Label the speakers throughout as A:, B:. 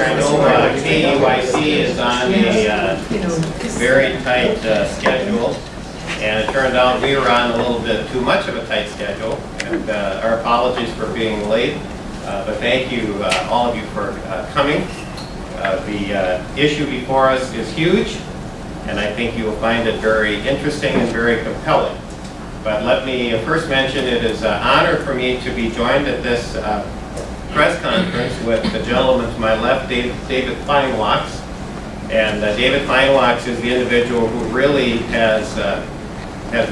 A: I know KUIC is on a very tight schedule, and it turned out we were on a little bit too much of a tight schedule, and our apologies for being late, but thank you, all of you, for coming. The issue before us is huge, and I think you will find it very interesting and very compelling. But let me first mention it is an honor for me to be joined at this press conference with the gentleman to my left, David Feinwachs. And David Feinwachs is the individual who really has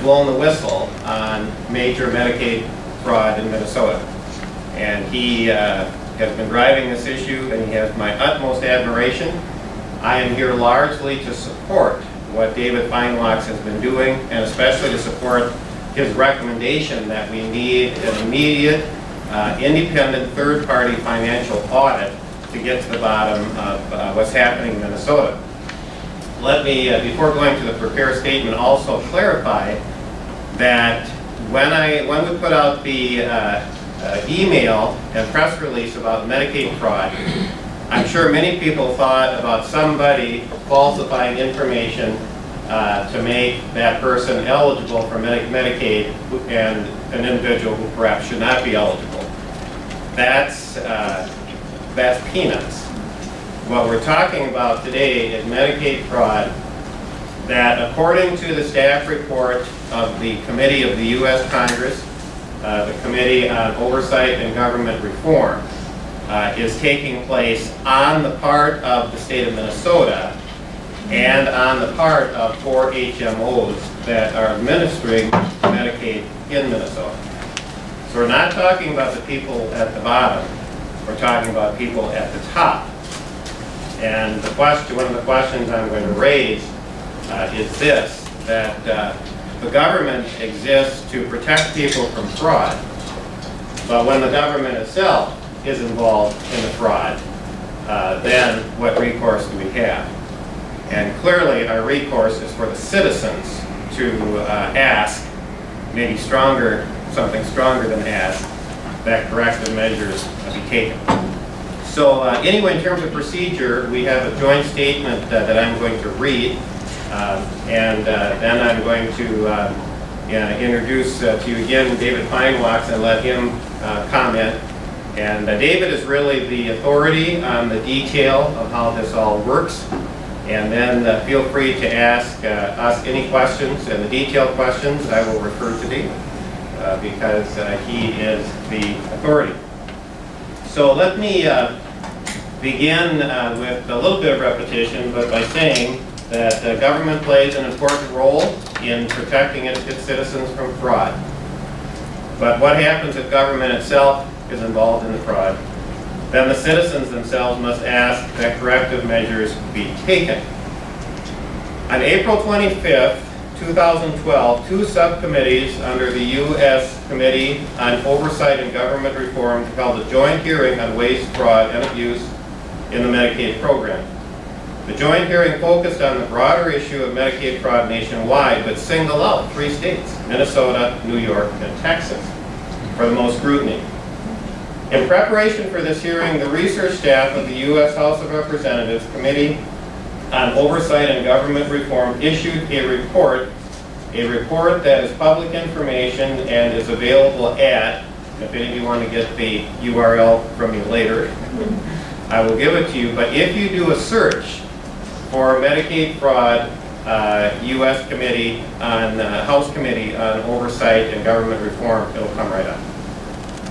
A: blown the whistle on major Medicaid fraud in Minnesota. And he has been driving this issue, and he has my utmost admiration. I am here largely to support what David Feinwachs has been doing, and especially to support his recommendation that we need an immediate, independent, third-party financial audit to get to the bottom of what's happening in Minnesota. Let me, before going to the prepared statement, also clarify that when we put out the email and press release about Medicaid fraud, I'm sure many people thought about somebody falsifying information to make that person eligible for Medicaid and an individual who perhaps should not be eligible. That's peanuts. What we're talking about today is Medicaid fraud that, according to the staff report of the Committee of the U.S. Congress, the Committee on Oversight and Government Reform, is taking place on the part of the state of Minnesota and on the part of 4 HMOs that are administering Medicaid in Minnesota. So we're not talking about the people at the bottom, we're talking about people at the top. And the question, one of the questions I'm going to raise is this, that the government exists to protect people from fraud, but when the government itself is involved in the fraud, then what recourse do we have? And clearly our recourse is for the citizens to ask, maybe stronger, something stronger than ask, that corrective measures be taken. So anyway, in terms of procedure, we have a joint statement that I'm going to read, and then I'm going to introduce to you again David Feinwachs and let him comment. And David is really the authority on the detail of how this all works. And then feel free to ask us any questions, and the detailed questions I will refer to David because he is the authority. So let me begin with a little bit of repetition, but by saying that government plays an important role in protecting its citizens from fraud. But what happens if government itself is involved in the fraud? Then the citizens themselves must ask that corrective measures be taken. On April 25th, 2012, two subcommittees under the U.S. Committee on Oversight and Government Reform held a joint hearing on waste, fraud, and abuse in the Medicaid program. The joint hearing focused on the broader issue of Medicaid fraud nationwide, but singled out 3 states, Minnesota, New York, and Texas, for the most scrutiny. In preparation for this hearing, the research staff of the U.S. House of Representatives Committee on Oversight and Government Reform issued a report that is public information and is available at, if any of you want to get the URL from me later, I will give it to you. But if you do a search for Medicaid fraud, U.S. Committee on, House Committee on Oversight and Government Reform, it'll come right up.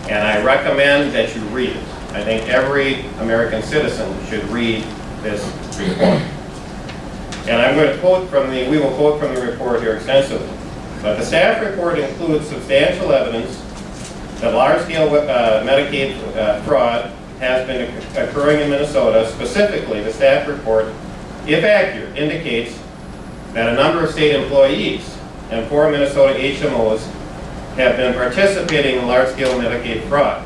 A: And I recommend that you read it. I think every American citizen should read this report. And I'm going to quote from we will quote from the report here extensively. But the staff report includes substantial evidence that large-scale Medicaid fraud has been occurring in Minnesota. Specifically, the staff report, if accurate, indicates that a number of state employees and 4 Minnesota HMOs have been participating in large-scale Medicaid fraud.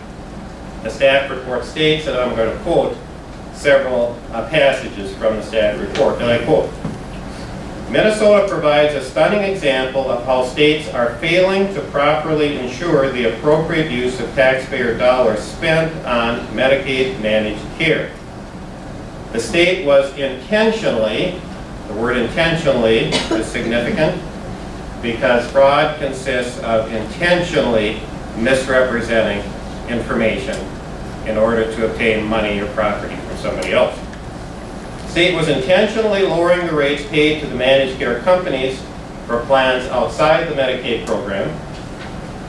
A: The staff report states, and I'm going to quote several passages from the staff report, and I quote, Minnesota provides a stunning example of how states are failing to properly ensure the appropriate use of taxpayer dollars spent on Medicaid managed care. The state was intentionally, the word intentionally is significant, because fraud consists of intentionally misrepresenting information in order to obtain money or property from somebody else. The state was intentionally lowering the rates paid to the managed care companies for plans outside the Medicaid program,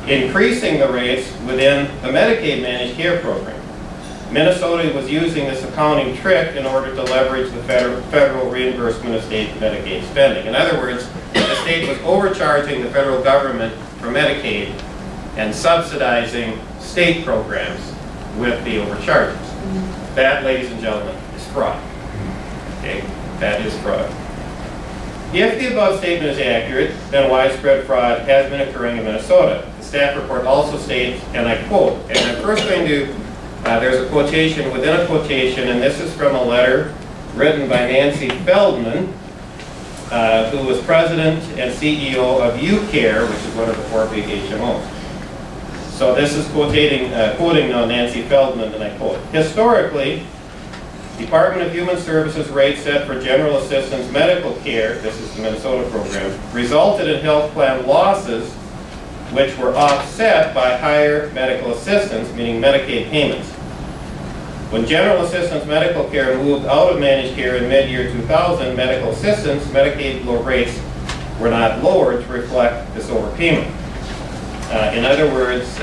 A: increasing the rates within the Medicaid managed care program. Minnesota was using this accounting trick in order to leverage the federal reimbursement of state Medicaid spending. In other words, the state was overcharging the federal government for Medicaid and subsidizing state programs with the overcharges. That, ladies and gentlemen, is fraud. Okay, that is fraud. If the above statement is accurate, then widespread fraud has been occurring in Minnesota. The staff report also states, and I quote, and I'm first going to, there's a quotation within a quotation, and this is from a letter written by Nancy Feldman, who was president and CEO of UCare, which is one of the 4 big HMOs. So this is quoting Nancy Feldman, and I quote, historically, Department of Human Services rates set for general assistance medical care, this is the Minnesota program, resulted in health plan losses which were offset by higher medical assistance, meaning Medicaid payments. When general assistance medical care moved out of managed care in mid-year 2000, medical assistance Medicaid rates were not lowered to reflect this overpayment. In other words,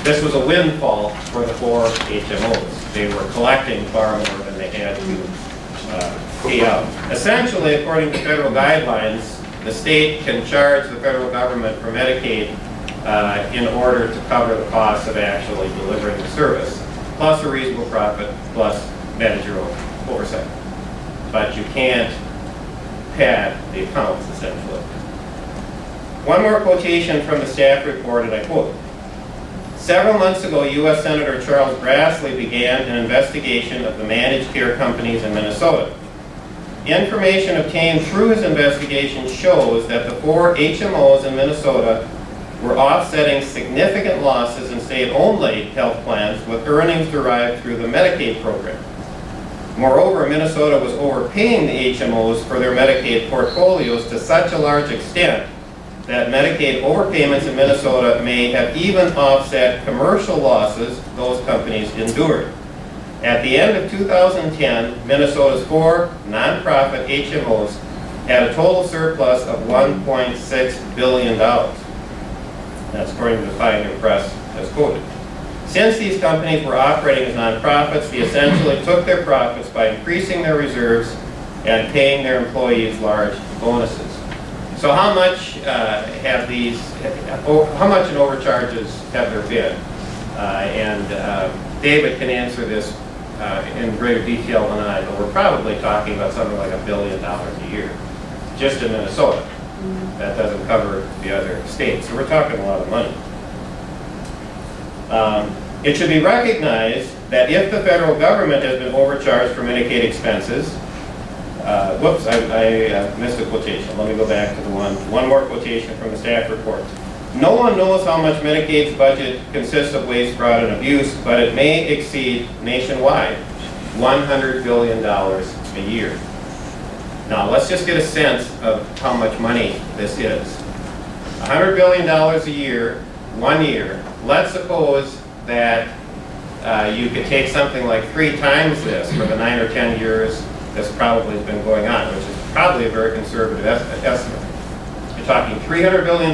A: this was a windfall for the 4 HMOs. They were collecting far more than they had to pay out. Essentially, according to federal guidelines, the state can charge the federal government for Medicaid in order to cover the cost of actually delivering the service, plus a reasonable profit, plus managerial oversight. But you can't pad the accounts, essentially. One more quotation from the staff report, and I quote, several months ago, U.S. Senator Charles Grassley began an investigation of the managed care companies in Minnesota. Information obtained through his investigation shows that the 4 HMOs in Minnesota were offsetting significant losses in state-only health plans with earnings derived through the Medicaid program. Moreover, Minnesota was overpaying the HMOs for their Medicaid portfolios to such a large extent that Medicaid overpayments in Minnesota may have even offset commercial losses those companies endured. At the end of 2010, Minnesota's 4 nonprofit HMOs had a total surplus of $1.6 billion. That's according to the Pioneer Press as quoted. Since these companies were operating as nonprofits, they essentially took their profits by increasing their reserves and paying their employees large bonuses. So how much how much in overcharges have there been? David can answer this in greater detail than I, but we're probably talking about something like $1 billion a year, just in Minnesota. That doesn't cover the other states, so we're talking a lot of money. It should be recognized that if the federal government has been overcharged for Medicaid expenses, whoops, I missed a quotation. Let me go back to the one more quotation from the staff report. No one knows how much Medicaid's budget consists of waste, fraud, and abuse, but it may exceed nationwide $100 billion a year. Now, let's just get a sense of how much money this is. $100 billion a year, 1 year. Let's suppose that you could take something like 3 times this for the 9 or 10 years this probably has been going on, which is probably a very conservative estimate. You're talking $300 billion.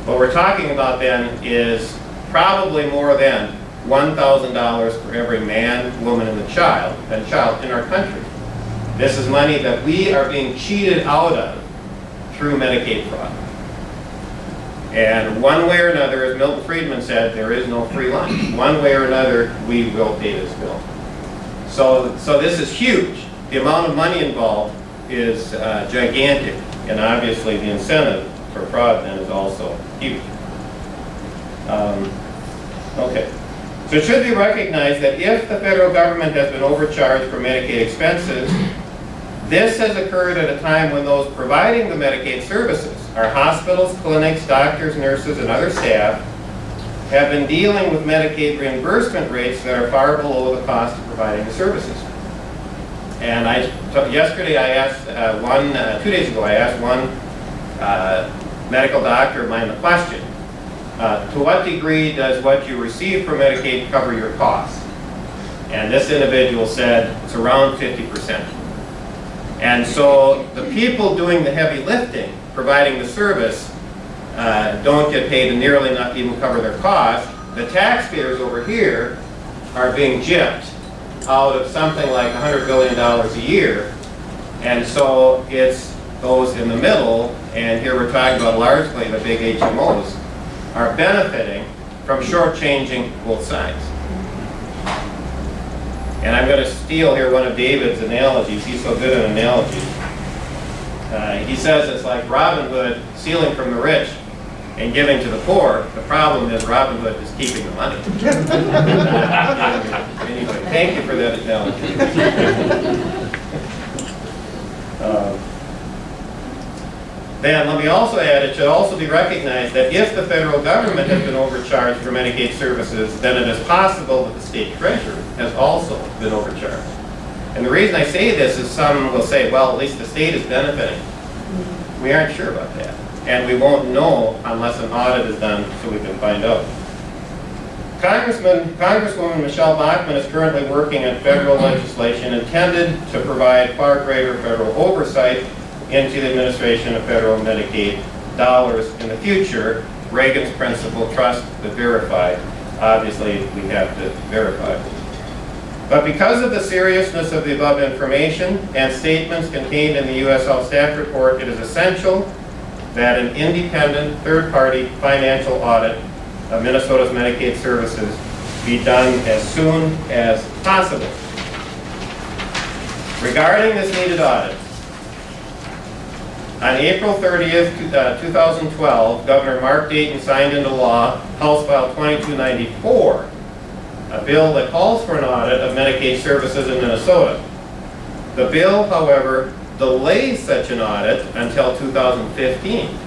A: What we're talking about then is probably more than $1,000 for every man, woman, and child in our country. This is money that we are being cheated out of through Medicaid fraud. And one way or another, as Milton Friedman said, there is no free lunch. One way or another, we will pay this bill. So this is huge. The amount of money involved is gigantic, and obviously the incentive for fraud then is also huge. Okay. So it should be recognized that if the federal government has been overcharged for Medicaid expenses, this has occurred at a time when those providing the Medicaid services, our hospitals, clinics, doctors, nurses, and other staff, have been dealing with Medicaid reimbursement rates that are far below the cost of providing the services. And yesterday I asked 2 days ago, I asked one medical doctor of mine the question, to what degree does what you receive from Medicaid cover your costs? And this individual said it's around 50%. And so the people doing the heavy lifting, providing the service, don't get paid and nearly not even cover their costs. The taxpayers over here are being gypped out of something like $100 billion a year. And so it's those in the middle, and here we're talking about largely the big HMOs, are benefiting from shortchanging both sides. And I'm going to steal here one of David's analogies. He's so good at analogies. He says it's like Robin Hood stealing from the rich and giving to the poor. The problem is Robin Hood is keeping the money. Anyway, thank you for that analogy. Then let me also add, it should also be recognized that if the federal government has been overcharged for Medicaid services, then it is possible that the state treasurer has also been overcharged. And the reason I say this is some will say, well, at least the state is benefiting. We aren't sure about that. And we won't know unless an audit is done so we can find out. Congresswoman Michelle Bachmann is currently working on federal legislation intended to provide far greater federal oversight into the administration of federal Medicaid dollars in the future. Reagan's principle, trust but verify. Obviously, we have to verify. But because of the seriousness of the above information and statements contained in the U.S. House Staff Report, it is essential that an independent third-party financial audit of Minnesota's Medicaid services be done as soon as possible. Regarding this needed audit, on April 30th, 2012, Governor Mark Dayton signed into law House File 2294, a bill that calls for an audit of Medicaid services in Minnesota. The bill, however, delays such an audit until 2015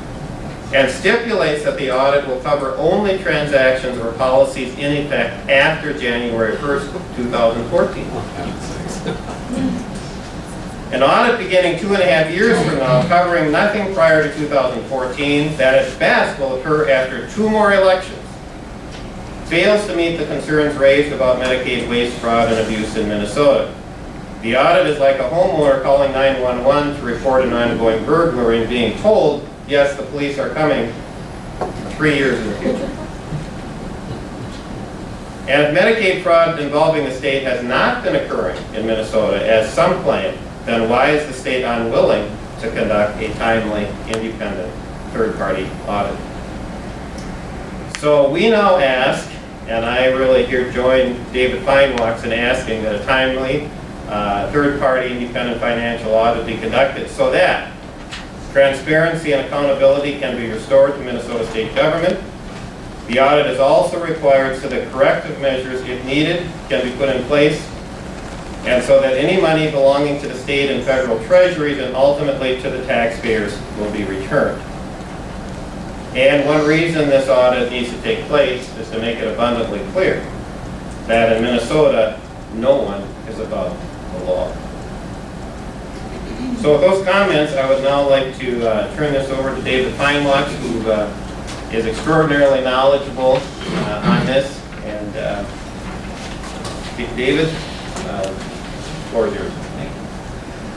A: and stipulates that the audit will cover only transactions or policies in effect after January 1st, 2014. An audit beginning 2.5 years from now, covering nothing prior to 2014, that at best will occur after 2 more elections, fails to meet the concerns raised about Medicaid waste, fraud, and abuse in Minnesota. The audit is like a homeowner calling 911 to report an ongoing burglary and being told, yes, the police are coming 3 years in the future. And if Medicaid fraud involving the state has not been occurring in Minnesota, as some claim, then why is the state unwilling to conduct a timely, independent, third-party audit? So we now ask, and I really here join David Feinwachs in asking that a timely, third-party, independent financial audit be conducted so that transparency and accountability can be restored to Minnesota state government. The audit is also required so that corrective measures, if needed, can be put in place, and so that any money belonging to the state and federal treasuries and ultimately to the taxpayers will be returned. And one reason this audit needs to take place is to make it abundantly clear that in Minnesota, no one is above the law. So with those comments, I would now like to turn this over to David Feinwachs, who is extraordinarily knowledgeable on this. And David, the floor is yours.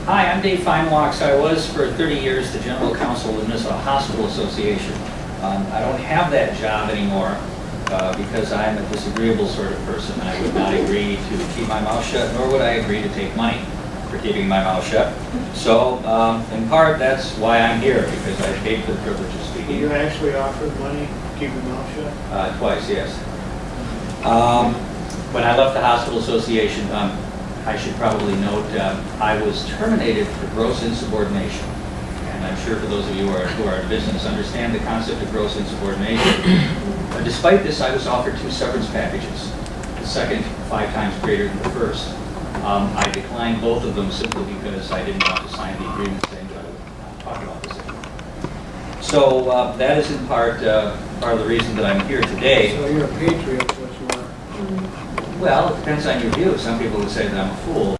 B: Hi, I'm Dave Feinwachs. I was for 30 years the General Counsel of the Minnesota Hospital Association. I don't have that job anymore because I'm a disagreeable sort of person. I would not agree to keep my mouth shut, nor would I agree to take money for keeping my mouth shut. So, in part, that's why I'm here, because I paid for the privilege of speaking.
C: You actually offered money to keep your mouth shut?
B: Twice, yes. When I left the Hospital Association, I should probably note I was terminated for gross insubordination. And I'm sure for those of you who are in business understand the concept of gross insubordination. But despite this, I was offered 2 severance packages, the second 5 times greater than the first. I declined both of them simply because I didn't want to sign the agreement saying that I would not talk about this anymore. So that is in part part of the reason that I'm here today.
C: So you're a patriot, what you are.
B: Well, it depends on your view. Some people would say that I'm a fool.